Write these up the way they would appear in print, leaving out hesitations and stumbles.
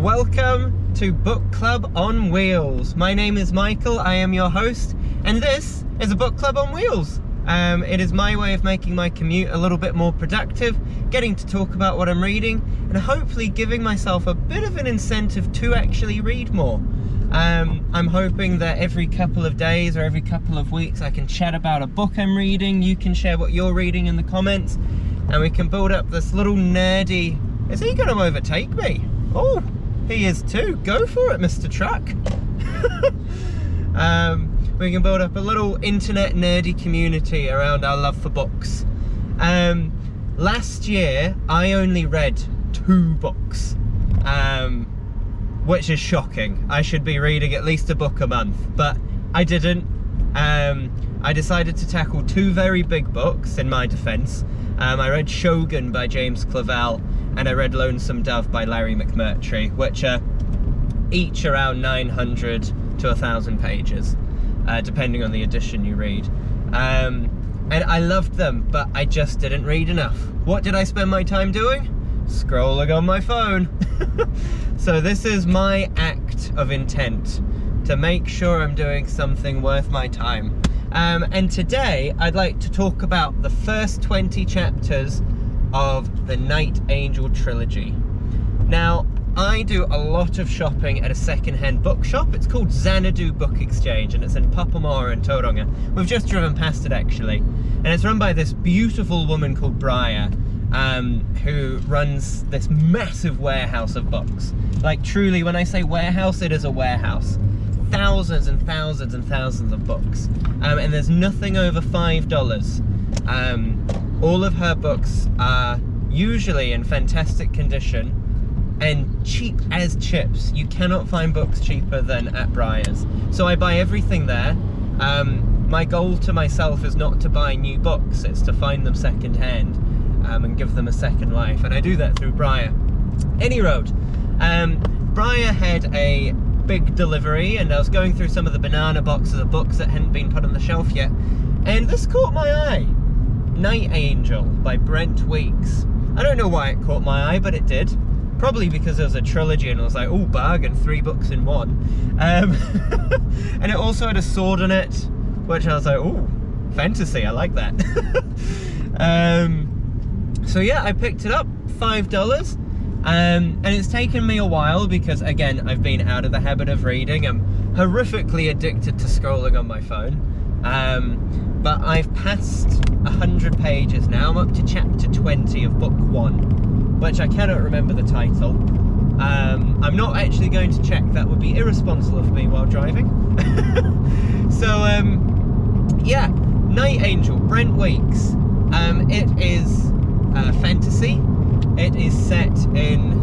Welcome to Book Club on Wheels. My name is Michael, I am your host, and this is a Book Club on Wheels. It is my way of making my commute a little bit more productive, getting to talk about what I'm reading, and hopefully giving myself a bit of an incentive to actually read more. I'm hoping that every couple of days or every couple of weeks I can chat about a book I'm reading, you can share what you're reading in the comments, and we can build up this little nerdy... Is he going to overtake me? Oh, he is too. Go for it, Mr. Truck. We can build up a little internet nerdy community around our love for books. Last year, I only read 2 books, which is shocking. I should be reading at least a book a month, but I didn't. I decided to tackle 2 very big books, in my defense. I read Shogun by James Clavell, and I read Lonesome Dove by Larry McMurtry, which are each around 900 to 1,000 pages, depending on the edition you read. And I loved them, but I just didn't read enough. What did I spend my time doing? Scrolling on my phone. So this is my act of intent, to make sure I'm doing something worth my time. And today I'd like to talk about the first 20 chapters of the Night Angel Trilogy. Now, I do a lot of shopping at a second-hand bookshop. It's called Xanadu Book Exchange, and it's in Papamoa in Tauranga. We've just driven past it, actually. And it's run by this beautiful woman called Briar, who runs this massive warehouse of books. Like, truly, when I say warehouse, it is a warehouse. Thousands and thousands and thousands of books. And there's nothing over $5. All of her books are usually in fantastic condition and cheap as chips. You cannot find books cheaper than at Briar's. So I buy everything there. My goal to myself is not to buy new books, it's to find them second hand and give them a second life. And I do that through Briar. Any road. Briar had a big delivery, and I was going through some of the banana boxes of books that hadn't been put on the shelf yet, and this caught my eye. Night Angel by Brent Weeks. I don't know why it caught my eye, but it did. Probably because there was a trilogy and I was like, oh, bargain, 3 books in one. And it also had a sword in it, which I was like, oh, fantasy, I like that. So yeah, I picked it up, $5. And it's taken me a while because, again, I've been out of the habit of reading. I'm horrifically addicted to scrolling on my phone. But I've passed 100 pages now. I'm up to chapter 20 of book 1, which I cannot remember the title. I'm not actually going to check. That would be irresponsible of me while driving. So, yeah, Night Angel, Brent Weeks. It is fantasy. It is set in,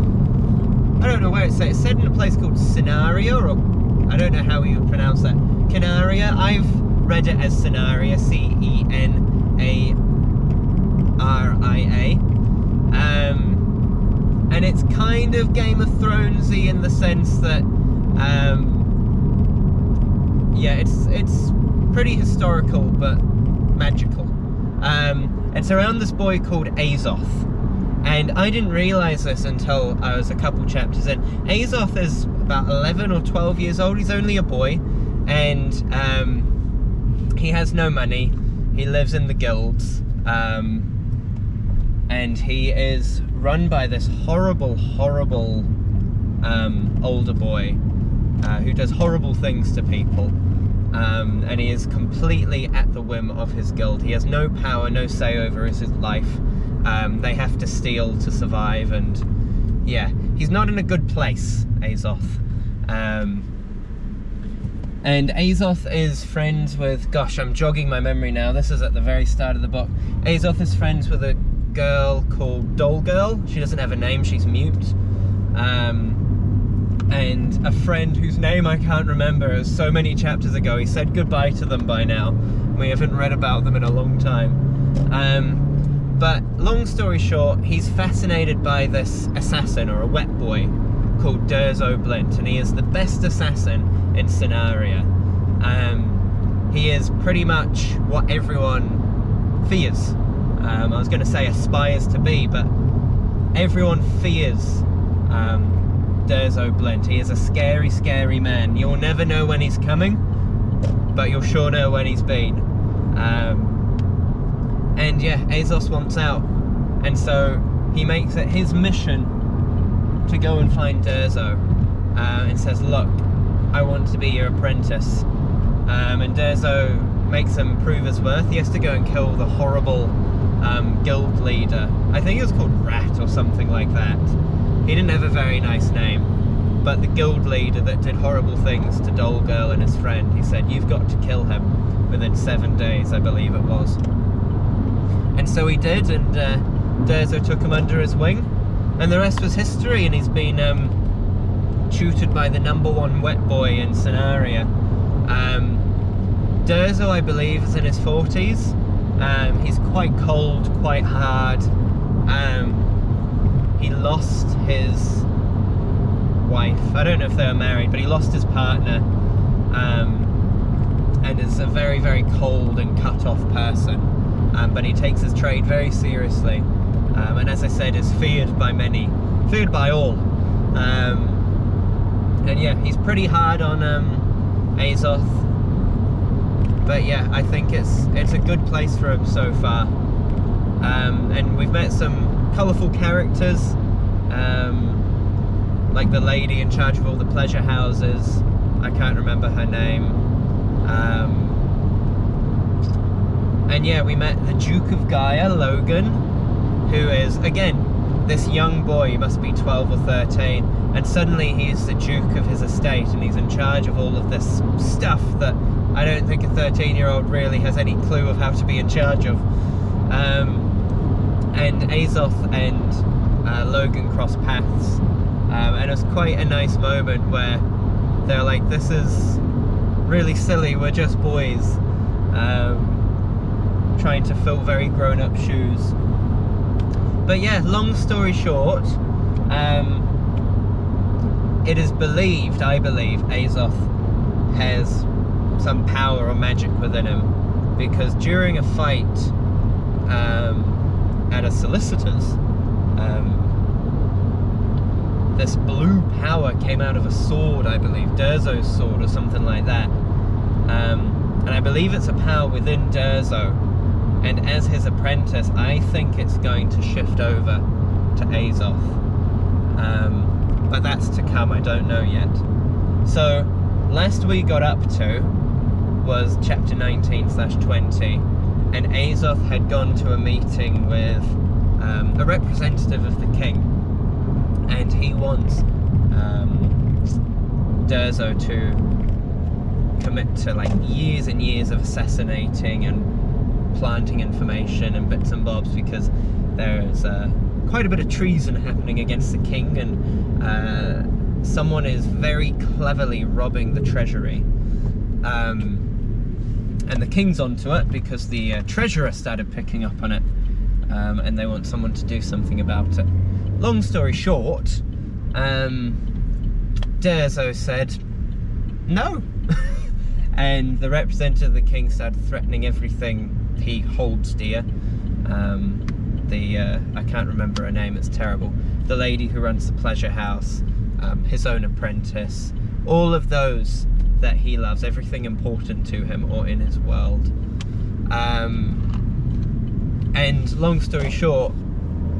I don't know where it's set. It's set in a place called Cenaria, or I don't know how you would pronounce that. Canaria. I've read it as Cenaria, C-E-N-A-R-I-A. And it's kind of Game of Thronesy in the sense that, yeah, it's pretty historical but magical. It's around this boy called Azoth. And I didn't realise this until I was a couple chapters in. Azoth is about 11 or 12 years old. He's only a boy, and he has no money. He lives in the guilds, and he is run by this horrible, horrible older boy who does horrible things to people. And he is completely at the whim of his guild. He has no power, no say over his life. They have to steal to survive, and yeah, he's not in a good place, Azoth. And Azoth is friends with, gosh, I'm jogging my memory now, this is at the very start of the book. Azoth is friends with a girl called Doll Girl. She doesn't have a name, she's mute. And a friend whose name I can't remember, so many chapters ago. He said goodbye to them by now. We haven't read about them in a long time. But long story short, he's fascinated by this assassin, or a wet boy, called Durzo Blint, and he is the best assassin in Cenaria. He is pretty much what everyone fears. I was going to say aspires to be, but everyone fears Durzo Blint. He is a scary, scary man. You'll never know when he's coming, but you'll sure know when he's been. And yeah, Azos wants out, and so he makes it his mission to go and find Durzo, and says, look, I want to be your apprentice. And Durzo makes him prove his worth. He has to go and kill the horrible guild leader. I think it was called Rat or something like that. He didn't have a very nice name, but the guild leader that did horrible things to Doll Girl and his friend, he said, you've got to kill him within 7 days, I believe it was. And so he did, and Durzo took him under his wing, and the rest was history, and he's been tutored by the #1 wet boy in Scenaria. Durzo, I believe, is in his 40s. He's quite cold, quite hard. He lost his wife. I don't know if they were married, but he lost his partner. And is a very, very cold and cut-off person. But he takes his trade very seriously. And as I said, is feared by many, feared by all. And yeah, he's pretty hard on Azoth. But yeah, I think it's a good place for him so far. And we've met some colourful characters, like the lady in charge of all the pleasure houses. I can't remember her name. And yeah, we met the Duke of Gaia, Logan, who is, again, this young boy. He must be 12 or 13, and suddenly he's the Duke of his estate, and he's in charge of all of this stuff that I don't think a 13-year-old really has any clue of how to be in charge of. And Azoth and Logan cross paths, and it was quite a nice moment where they're like, this is really silly, we're just boys, trying to fill very grown-up shoes. But yeah, long story short, it is believed, I believe, Azoth has some power or magic within him, because during a fight at a solicitor's, this blue power came out of a sword, I believe, Durzo's sword or something like that. And I believe it's a power within Durzo, and as his apprentice, I think it's going to shift over to Azoth. But that's to come, I don't know yet. So, last we got up to was chapter 19/20, and Azoth had gone to a meeting with a representative of the king, and he wants Durzo to commit to like years and years of assassinating and planting information and bits and bobs, because there's quite a bit of treason happening against the king, and someone is very cleverly robbing the treasury. And the king's onto it because the treasurer started picking up on it, and they want someone to do something about it. Long story short, Durzo said no. And the representative of the king started threatening everything he holds dear. I can't remember her name, it's terrible. The lady who runs the pleasure house, his own apprentice, all of those that he loves, everything important to him or in his world. And long story short,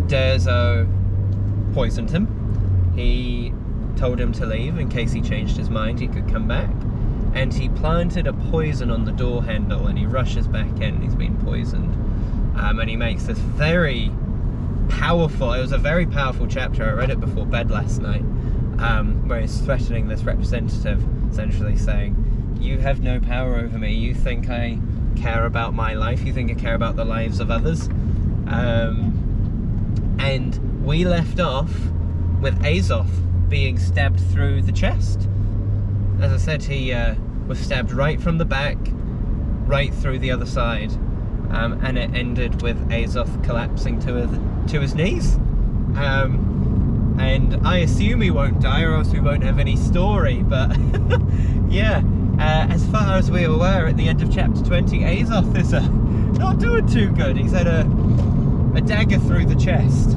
Durzo poisoned him. He told him to leave in case he changed his mind, he could come back. And he planted a poison on the door handle, and he rushes back in and he's been poisoned. And he makes this very powerful, it was a very powerful chapter, I read it before bed last night, where he's threatening this representative, essentially saying, you have no power over me, you think I care about my life, you think I care about the lives of others. And we left off with Azoth being stabbed through the chest. As I said, he was stabbed right from the back, right through the other side, and it ended with Azoth collapsing to his knees. And I assume he won't die, or else we won't have any story, but yeah, as far as we were at the end of chapter 20, Azoth is not doing too good. He's had a dagger through the chest,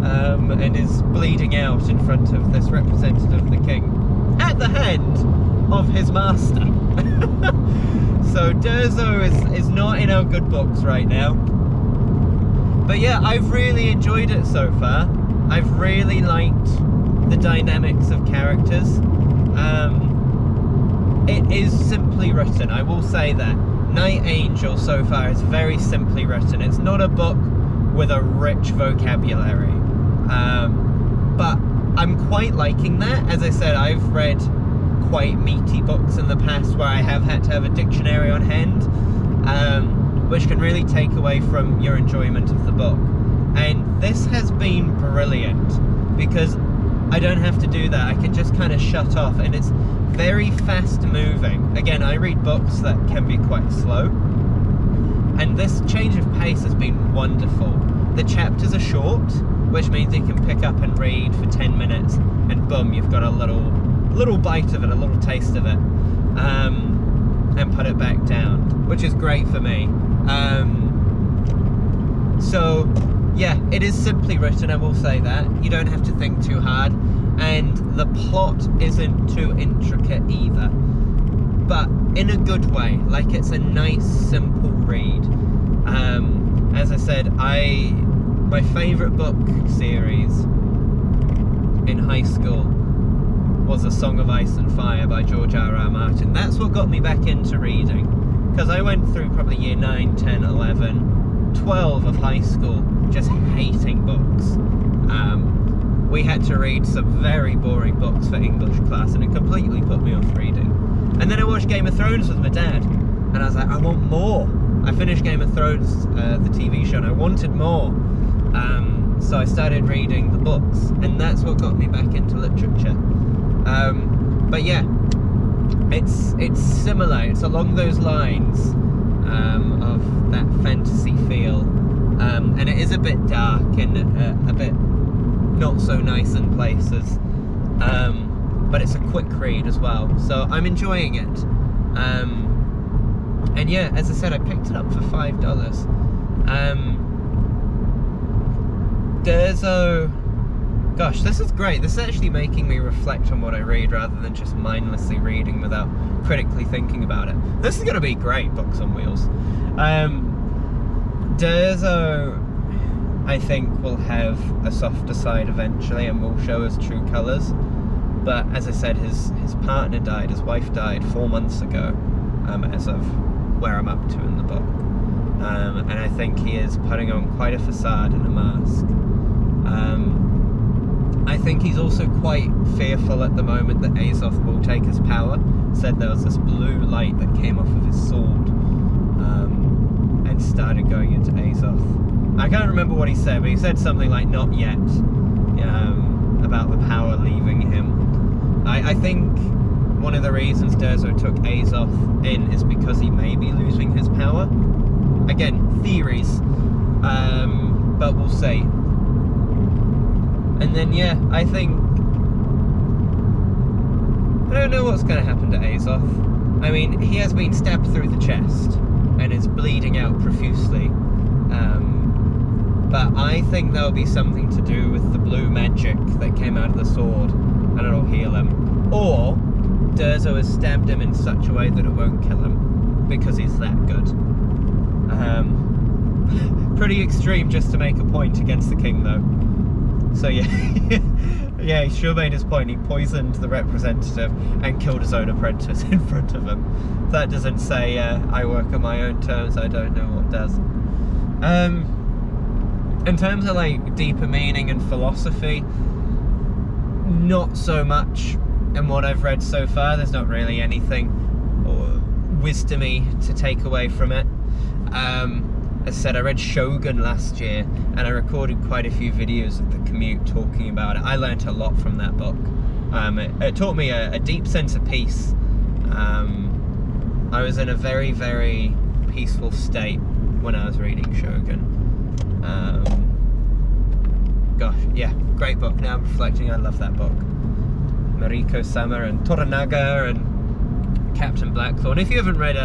and is bleeding out in front of this representative of the king at the hand of his master. So Durzo is not in our good books right now. But yeah, I've really enjoyed it so far. I've really liked the dynamics of characters. It is simply written, I will say that. Night Angel so far is very simply written. It's not a book with a rich vocabulary. But I'm quite liking that. As I said, I've read quite meaty books in the past where I have had to have a dictionary on hand, which can really take away from your enjoyment of the book. And this has been brilliant because I don't have to do that. I can just kind of shut off, and it's very fast moving. Again, I read books that can be quite slow, and this change of pace has been wonderful. The chapters are short, which means you can pick up and read for 10 minutes, and boom, you've got a little bite of it, a little taste of it, and put it back down, which is great for me. So yeah, it is simply written, I will say that. You don't have to think too hard, and the plot isn't too intricate either, but in a good way. Like, it's a nice, simple read. As I said, my favourite book series in high school was A Song of Ice and Fire by George R.R. Martin. That's what got me back into reading, because I went through probably year 9, 10, 11, 12 of high school just hating books. We had to read some very boring books for English class, and it completely put me off reading. And then I watched Game of Thrones with my dad, and I was like, I want more. I finished Game of Thrones, the TV show, and I wanted more. So I started reading the books, and that's what got me back into literature. But yeah, it's similar. It's along those lines of that fantasy feel, and it is a bit dark and a bit not so nice in places. But it's a quick read as well, so I'm enjoying it. And yeah, as I said, I picked it up for $5. Durzo, gosh, this is great. This is actually making me reflect on what I read rather than just mindlessly reading without critically thinking about it. This is going to be great, Books on Wheels. Durzo, I think, will have a softer side eventually and will show us true colours. But as I said, his partner died, his wife died 4 months ago, as of where I'm up to in the book. And I think he is putting on quite a facade and a mask. I think he's also quite fearful at the moment that Azoth will take his power. Said there was this blue light that came off of his sword and started going into Azoth. I can't remember what he said, but he said something like, not yet, about the power leaving him. I think one of the reasons Durzo took Azoth in is because he may be losing his power. Again, theories, but we'll see. And then yeah, I don't know what's going to happen to Azoth. I mean, he has been stabbed through the chest and is bleeding out profusely. But I think there'll be something to do with the blue magic that came out of the sword, and it'll heal him. Or Durzo has stabbed him in such a way that it won't kill him, because he's that good. Pretty extreme just to make a point against the king, though. So yeah, yeah, he sure made his point. He poisoned the representative and killed his own apprentice in front of him. If that doesn't say I work on my own terms, I don't know what does. In terms of like deeper meaning and philosophy, not so much in what I've read so far. There's not really anything wisdomy to take away from it. As I said, I read Shogun last year, and I recorded quite a few videos of the commute talking about it. I learnt a lot from that book. It taught me a deep sense of peace. I was in a very, very peaceful state when I was reading Shogun. Gosh, yeah, great book. Now I'm reflecting, I love that book. Mariko-sama and Toranaga and Captain Blackthorn. If you haven't read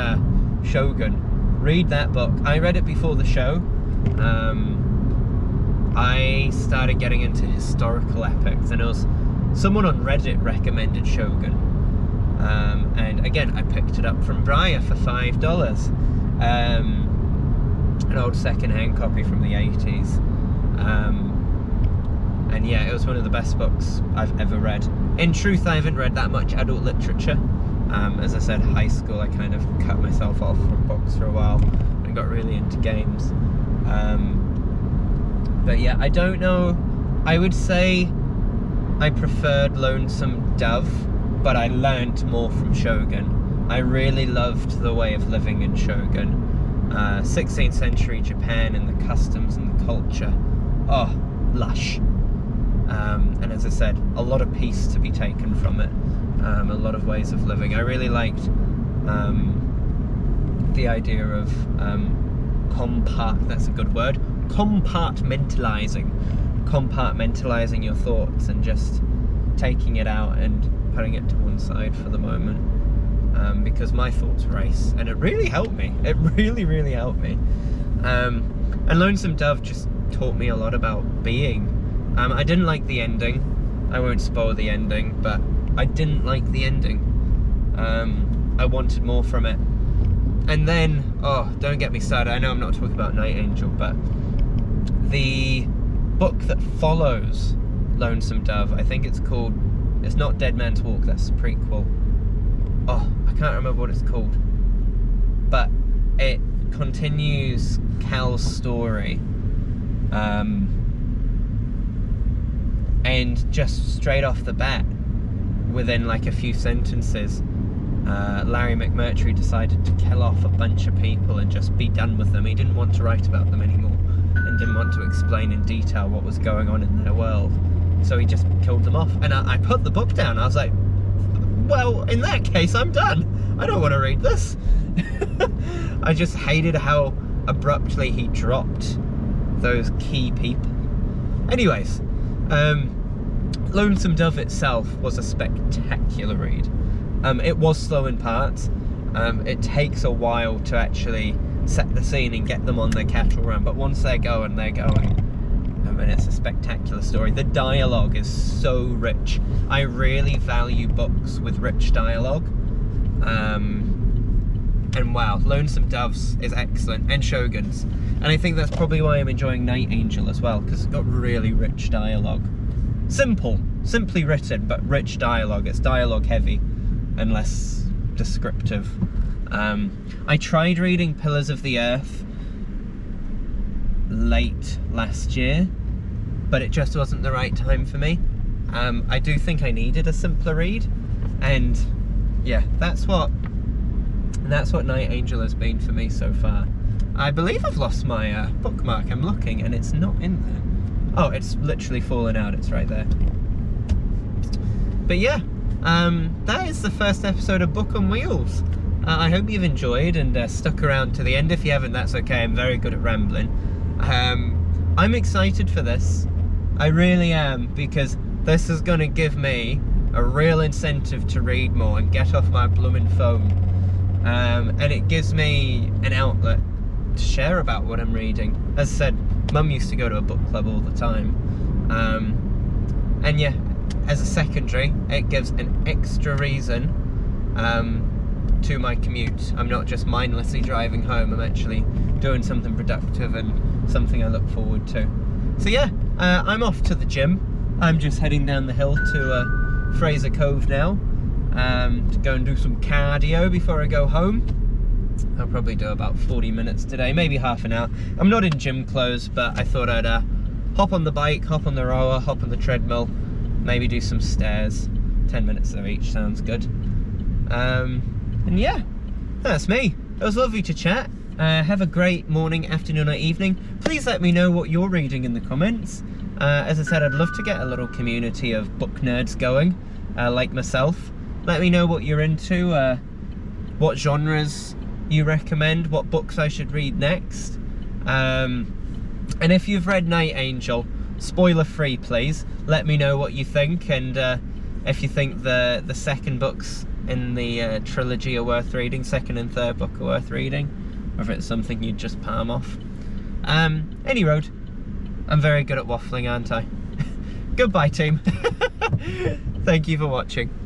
Shogun, read that book. I read it before the show, I started getting into historical epics, and it was someone on Reddit recommended Shogun. And again, I picked it up from Briar for $5. An old second-hand copy from the 80s. And yeah, it was one of the best books I've ever read. In truth, I haven't read that much adult literature. As I said, high school, I kind of cut myself off from books for a while and got really into games. But yeah, I don't know. I would say I preferred Lonesome Dove, but I learned more from Shogun. I really loved the way of living in Shogun. 16th century Japan and the customs and the culture. Oh, lush. And as I said, a lot of peace to be taken from it. A lot of ways of living. I really liked the idea of that's a good word, compartmentalizing your thoughts and just taking it out and putting it to one side for the moment, because my thoughts race, and it really helped me. It really helped me. And Lonesome Dove just taught me a lot about being. I didn't like the ending. I won't spoil the ending, but I didn't like the ending. I wanted more from it. And then, oh, don't get me started. I know I'm not talking about Night Angel, but the book that follows Lonesome Dove, I think it's called, it's not Dead Man's Walk, that's the prequel. Oh, I can't remember what it's called. But it continues Cal's story. And just straight off the bat, within like a few sentences, Larry McMurtry decided to kill off a bunch of people and just be done with them. He didn't want to write about them anymore and didn't want to explain in detail what was going on in their world. So he just killed them off. And I put the book down. I was like, well, in that case, I'm done. I don't want to read this. I just hated how abruptly he dropped those key people. Anyways, Lonesome Dove itself was a spectacular read. It was slow in parts. It takes a while to actually set the scene and get them on their cattle run, but once they're going, they're going. And it's a spectacular story. The dialogue is so rich. I really value books with rich dialogue. And wow, Lonesome Dove's is excellent, and Shogun's. And I think that's probably why I'm enjoying Night Angel as well, because it's got really rich dialogue. Simply written, but rich dialogue. It's dialogue heavy and less descriptive. I tried reading Pillars of the Earth late last year, but it just wasn't the right time for me. I do think I needed a simpler read, and yeah, that's what Night Angel has been for me so far. I believe I've lost my bookmark. I'm looking and it's not in there. Oh, it's literally fallen out. It's right there. But yeah, that is the first episode of Book on Wheels. I hope you've enjoyed and stuck around to the end. If you haven't, that's okay. I'm very good at rambling. I'm excited for this. I really am, because this is going to give me a real incentive to read more and get off my blooming phone. And it gives me an outlet to share about what I'm reading. As I said, Mum used to go to a book club all the time. And yeah, as a secondary, it gives an extra reason to my commute. I'm not just mindlessly driving home, I'm actually doing something productive and something I look forward to. So yeah, I'm off to the gym. I'm just heading down the hill to Fraser Cove now, to go and do some cardio before I go home. I'll probably do about 40 minutes today, maybe half an hour. I'm not in gym clothes, but I thought I'd hop on the bike, hop on the rower, hop on the treadmill, maybe do some stairs. 10 minutes of each sounds good. And yeah, that's me. It was lovely to chat. Have a great morning, afternoon or evening. Please let me know what you're reading in the comments. As I said, I'd love to get a little community of book nerds going, like myself. Let me know what you're into, what genres you recommend, what books I should read next. And if you've read Night Angel, spoiler free please, let me know what you think, and if you think the second books in the trilogy are worth reading, second and third book are worth reading, or if it's something you'd just palm off. Any road, I'm very good at waffling, aren't I? Goodbye, team. Thank you for watching.